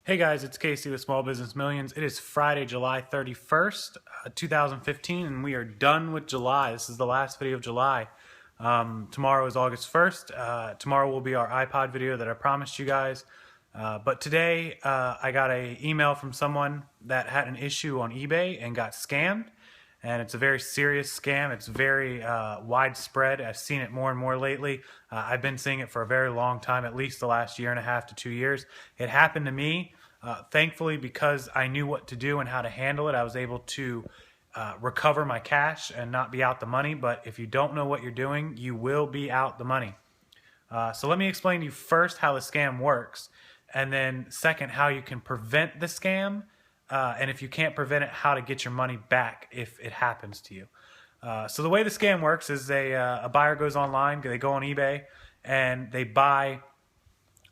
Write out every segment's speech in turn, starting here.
Hey guys, it's Casey with Small Business Millions. It is Friday, July 31st, 2015, and we are done with July. This is the last video of July. Tomorrow is August 1st. Tomorrow will be our iPod video that I promised you guys. But today I got an email from someone that had an issue on eBay and got scammed. And it's a very serious scam. It's very widespread. I've seen it more and more lately. I've been seeing it for a very long time, at least the last 1.5 to 2 years. It happened to me. Thankfully, because I knew what to do and how to handle it, I was able to recover my cash and not be out the money. But if you don't know what you're doing, you will be out the money. So let me explain to you first how the scam works, and then second, how you can prevent the scam. And if you can't prevent it, how to get your money back if it happens to you. So the way the scam works is a buyer goes online, they go on eBay, and they buy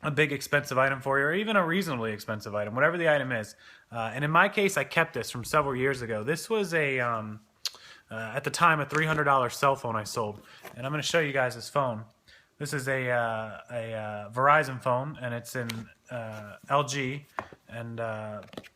a big expensive item for you, or even a reasonably expensive item, whatever the item is. And in my case, I kept this from several years ago. This was at the time, a $300 cell phone I sold. And I'm going to show you guys this phone. This is a Verizon phone, and it's in LG. And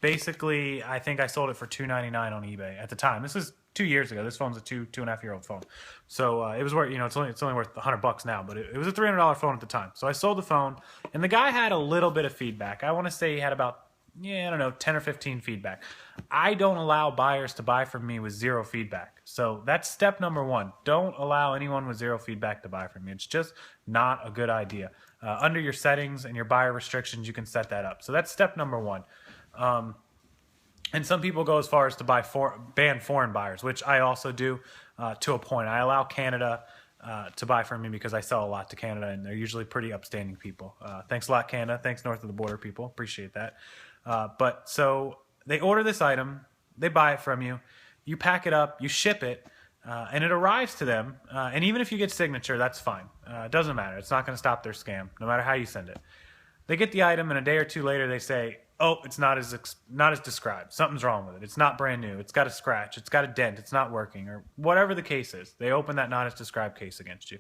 basically, I think I sold it for $299 on eBay at the time. This is 2 years ago. This phone's a 2.5-year-old phone. So it was worth, it's only worth $100 now, but it was a $300 phone at the time. So I sold the phone, and the guy had a little bit of feedback. I want to say he had about, I don't know, 10 or 15 feedback. I don't allow buyers to buy from me with zero feedback. So that's step number one. Don't allow anyone with zero feedback to buy from me. It's just not a good idea. Under your settings and your buyer restrictions, you can set that up. So that's step number one. And some people go as far as to ban foreign buyers, which I also do to a point. I allow Canada to buy from me because I sell a lot to Canada, and they're usually pretty upstanding people. Thanks a lot, Canada. Thanks north of the border people. Appreciate that. But so they order this item, they buy it from you, you pack it up, you ship it, and it arrives to them. And even if you get signature, that's fine. It doesn't matter. It's not going to stop their scam, no matter how you send it. They get the item, and a day or two later, they say, "Oh, it's not as described. Something's wrong with it. It's not brand new. It's got a scratch. It's got a dent. It's not working," or whatever the case is. They open that not as described case against you.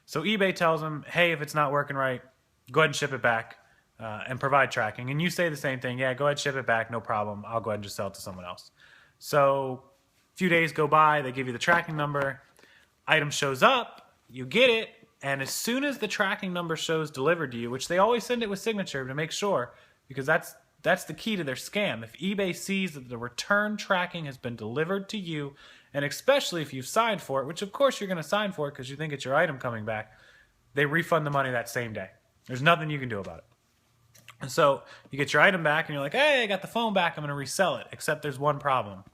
So eBay tells them, "Hey, if it's not working right, go ahead and ship it back and provide tracking." And you say the same thing. "Yeah, go ahead, ship it back. No problem. I'll go ahead and just sell it to someone else." So a few days go by. They give you the tracking number. Item shows up. You get it. And as soon as the tracking number shows delivered to you, which they always send it with signature to make sure, because that's the key to their scam. If eBay sees that the return tracking has been delivered to you, and especially if you've signed for it, which of course you're going to sign for it because you think it's your item coming back, they refund the money that same day. There's nothing you can do about it. And so you get your item back and you're like, "Hey, I got the phone back. I'm going to resell it." Except there's one problem.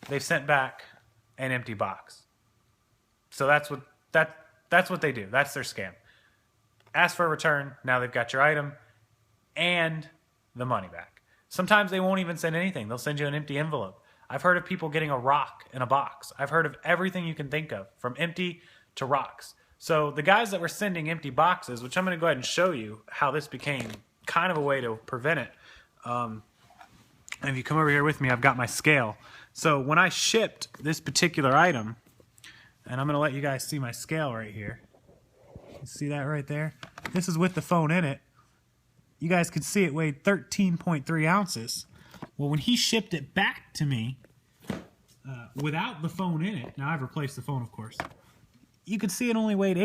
They've sent back an empty box. So that's what they do. That's their scam. Ask for a return. Now they've got your item and the money back. Sometimes they won't even send anything. They'll send you an empty envelope. I've heard of people getting a rock in a box. I've heard of everything you can think of, from empty to rocks. So the guys that were sending empty boxes, which I'm going to go ahead and show you how this became kind of a way to prevent it. And if you come over here with me, I've got my scale. So when I shipped this particular item, and I'm going to let you guys see my scale right here. You see that right there? This is with the phone in it. You guys could see it weighed 13.3 ounces. Well, when he shipped it back to me without the phone in it, now I've replaced the phone, of course, you could see it only weighed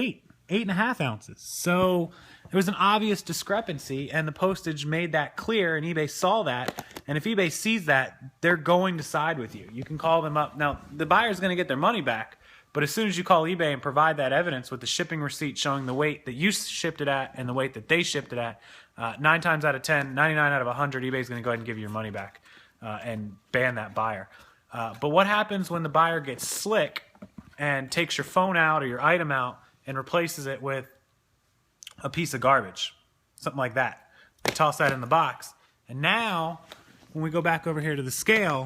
8.5 ounces. So there was an obvious discrepancy, and the postage made that clear, and eBay saw that. And if eBay sees that, they're going to side with you. You can call them up. Now, the buyer's going to get their money back, but as soon as you call eBay and provide that evidence with the shipping receipt showing the weight that you shipped it at and the weight that they shipped it at, 9 times out of 10, 99 out of 100, eBay's going to go ahead and give you your money back and ban that buyer. But what happens when the buyer gets slick and takes your phone out or your item out and replaces it with a piece of garbage, something like that? They toss that in the box. And now, when we go back over here to the scale,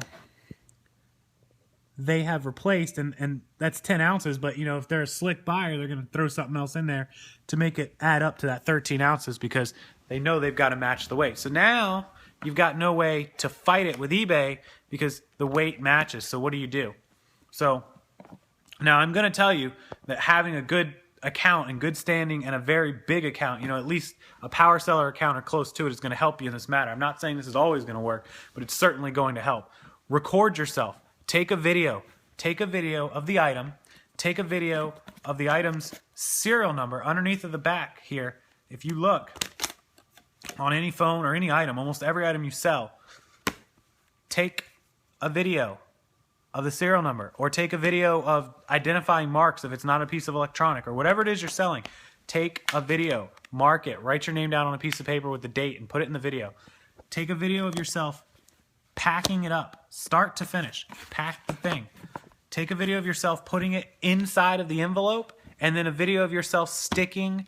they have replaced, and that's 10 ounces, but if they're a slick buyer, they're going to throw something else in there to make it add up to that 13 ounces because they know they've got to match the weight. So now you've got no way to fight it with eBay because the weight matches. So what do you do? So now I'm going to tell you that having a good account in good standing and a very big account, you know, at least a power seller account or close to it is going to help you in this matter. I'm not saying this is always going to work, but it's certainly going to help. Record yourself. Take a video. Take a video of the item. Take a video of the item's serial number underneath of the back here. If you look on any phone or any item, almost every item you sell, take a video of the serial number, or take a video of identifying marks if it's not a piece of electronic, or whatever it is you're selling. Take a video, mark it, write your name down on a piece of paper with the date and put it in the video. Take a video of yourself packing it up, start to finish. Pack the thing. Take a video of yourself putting it inside of the envelope, and then a video of yourself sticking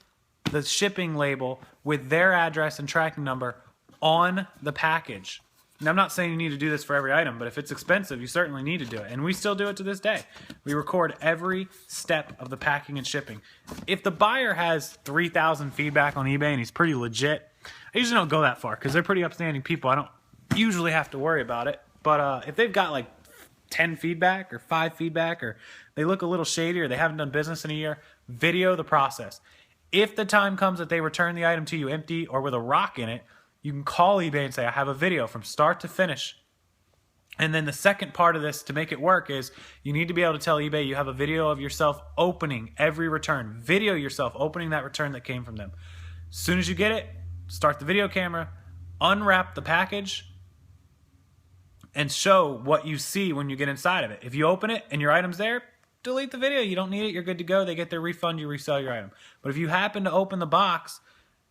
the shipping label with their address and tracking number on the package. Now, I'm not saying you need to do this for every item, but if it's expensive, you certainly need to do it. And we still do it to this day. We record every step of the packing and shipping. If the buyer has 3,000 feedback on eBay and he's pretty legit, I usually don't go that far because they're pretty upstanding people. I don't usually have to worry about it. But if they've got like 10 feedback or 5 feedback, or they look a little shady, or they haven't done business in a year, video the process. If the time comes that they return the item to you empty or with a rock in it, you can call eBay and say, I have a video from start to finish. And then the second part of this to make it work is you need to be able to tell eBay you have a video of yourself opening every return. Video yourself opening that return that came from them. As soon as you get it, start the video camera, unwrap the package, and show what you see when you get inside of it. If you open it and your item's there, delete the video. You don't need it. You're good to go. They get their refund. You resell your item. But if you happen to open the box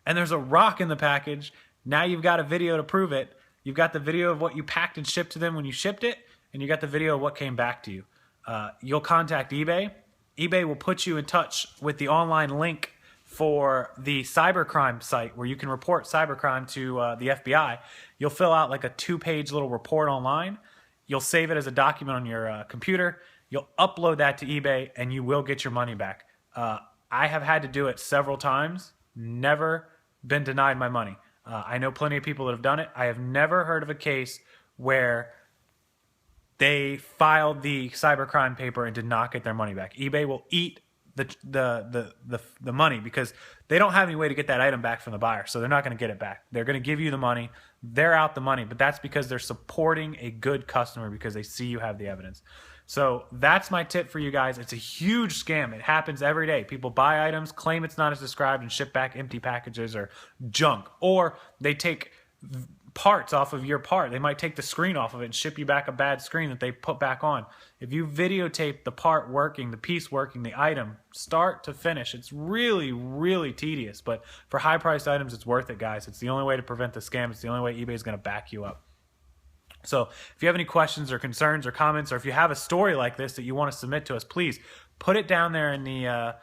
and there's a rock in the package, now you've got a video to prove it. You've got the video of what you packed and shipped to them when you shipped it, and you got the video of what came back to you. You'll contact eBay. eBay will put you in touch with the online link for the cybercrime site where you can report cybercrime to the FBI. You'll fill out like a 2-page little report online. You'll save it as a document on your computer. You'll upload that to eBay, and you will get your money back. I have had to do it several times. Never been denied my money. I know plenty of people that have done it. I have never heard of a case where they filed the cybercrime paper and did not get their money back. eBay will eat the money because they don't have any way to get that item back from the buyer, so they're not going to get it back. They're going to give you the money. They're out the money, but that's because they're supporting a good customer because they see you have the evidence. So that's my tip for you guys. It's a huge scam. It happens every day. People buy items, claim it's not as described, and ship back empty packages or junk. Or they take parts off of your part. They might take the screen off of it and ship you back a bad screen that they put back on. If you videotape the part working, the piece working, the item, start to finish, it's really, really tedious. But for high-priced items, it's worth it, guys. It's the only way to prevent the scam. It's the only way eBay is going to back you up. So if you have any questions or concerns or comments, or if you have a story like this that you want to submit to us, please put it down there in the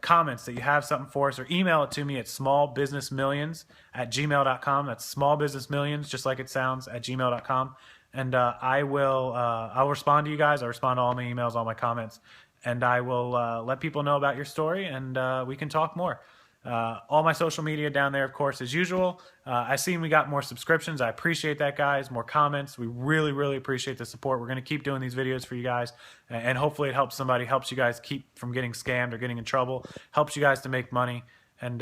comments that you have something for us, or email it to me at smallbusinessmillions@gmail.com. That's smallbusinessmillions, just like it sounds, @gmail.com. And I'll respond to you guys. I respond to all my emails, all my comments, and I will let people know about your story, and we can talk more. All my social media down there, of course, as usual. I seen we got more subscriptions. I appreciate that, guys. More comments. We really, really appreciate the support. We're going to keep doing these videos for you guys, and hopefully it helps somebody, helps you guys keep from getting scammed or getting in trouble, helps you guys to make money, and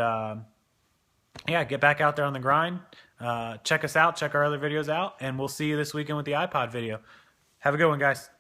yeah, get back out there on the grind. Check us out. Check our other videos out, and we'll see you this weekend with the iPod video. Have a good one, guys.